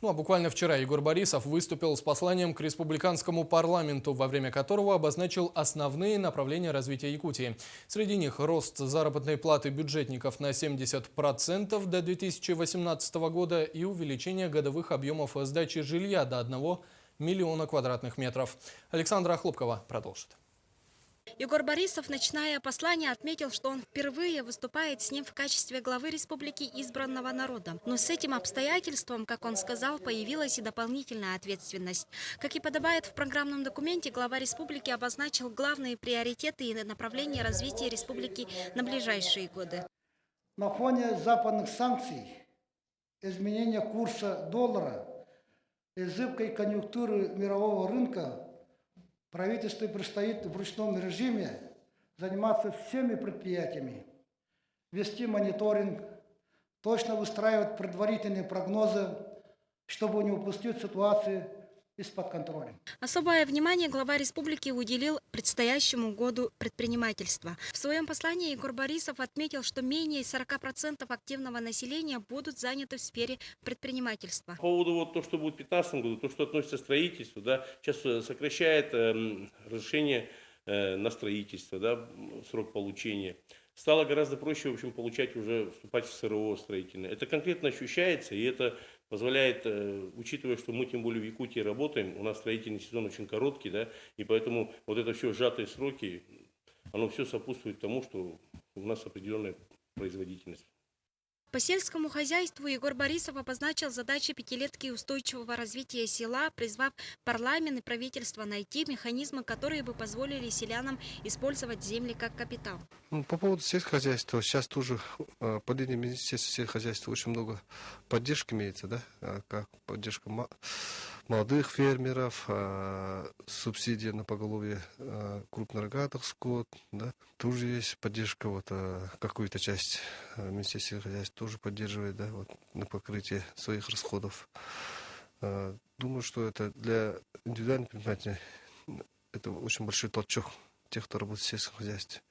Ну а буквально вчера Егор Борисов выступил с посланием к республиканскому парламенту, во время которого обозначил основные направления развития Якутии. Среди них рост заработной платы бюджетников на 70% до 2018 года и увеличение годовых объемов сдачи жилья до 1 миллиона квадратных метров. Александра Хлопкова продолжит. Егор Борисов, начиная послание, отметил, что он впервые выступает с ним в качестве главы республики, избранного народом. Но с этим обстоятельством, как он сказал, появилась и дополнительная ответственность. Как и подобает в программном документе, глава республики обозначил главные приоритеты и направления развития республики на ближайшие годы. На фоне западных санкций, изменения курса доллара и зыбкой конъюнктуры мирового рынка правительству предстоит в ручном режиме заниматься всеми предприятиями, вести мониторинг, точно выстраивать предварительные прогнозы, чтобы не упустить ситуации из-под контроля. Особое внимание глава республики уделил предстоящему году предпринимательства. В своем послании Егор Борисов отметил, что менее 40% активного населения будут заняты в сфере предпринимательства. По поводу то, что будет в 2015 году, то, что относится к строительству, сейчас сокращает разрешение на строительство, срок получения. Стало гораздо проще, в общем, вступать в СРО строительное. Это конкретно ощущается, и это позволяет, учитывая, что мы тем более в Якутии работаем, у нас строительный сезон очень короткий, и поэтому вот это все сжатые сроки, оно все сопутствует тому, что у нас определенная производительность. По сельскому хозяйству Егор Борисов обозначил задачи пятилетки устойчивого развития села, призвав парламент и правительство найти механизмы, которые бы позволили селянам использовать земли как капитал. По поводу сельскохозяйства, сейчас тоже под этим Министерством сельскохозяйства очень много поддержки имеется, как поддержка молодых фермеров, субсидия на поголовье крупнорогатых скот, тоже есть поддержка, какую-то часть Министерства сельскохозяйства тоже поддерживает, на покрытие своих расходов. Думаю, что это для индивидуальных предпринимателей это очень большой толчок тех, кто работает в сельском хозяйстве.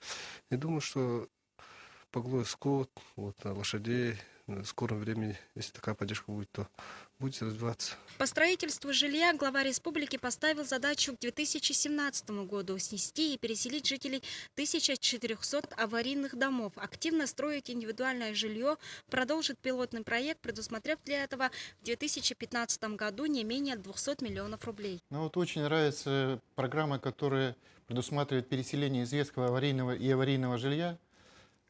И думаю, что поголовье скот, лошадей, в скором времени, если такая поддержка будет, то будет развиваться. По строительству жилья глава республики поставил задачу к 2017 году снести и переселить жителей 1400 аварийных домов, активно строить индивидуальное жилье, продолжит пилотный проект, предусмотрев для этого в 2015 году не менее 200 миллионов рублей. Очень нравится программа, которая предусматривает переселение из ветхого аварийного жилья.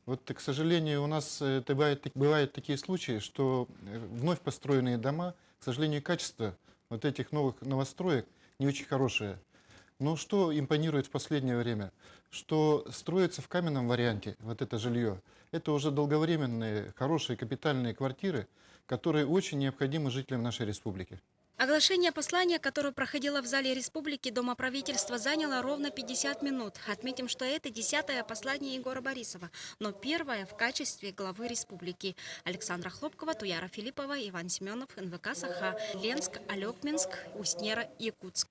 К сожалению, у нас бывают такие случаи, что вновь построенные дома, к сожалению, качество этих новостроек не очень хорошее. Но что импонирует в последнее время? Что строится в каменном варианте это жилье. Это уже долговременные, хорошие капитальные квартиры, которые очень необходимы жителям нашей республики. Оглашение послания, которое проходило в зале республики Дома правительства, заняло ровно 50 минут. Отметим, что это 10-е послание Егора Борисова, но первое в качестве главы республики. Александра Хлопкова, Туяра Филиппова, Иван Семенов, НВК Саха, Ленск, Алекминск, Уснера, Якутск.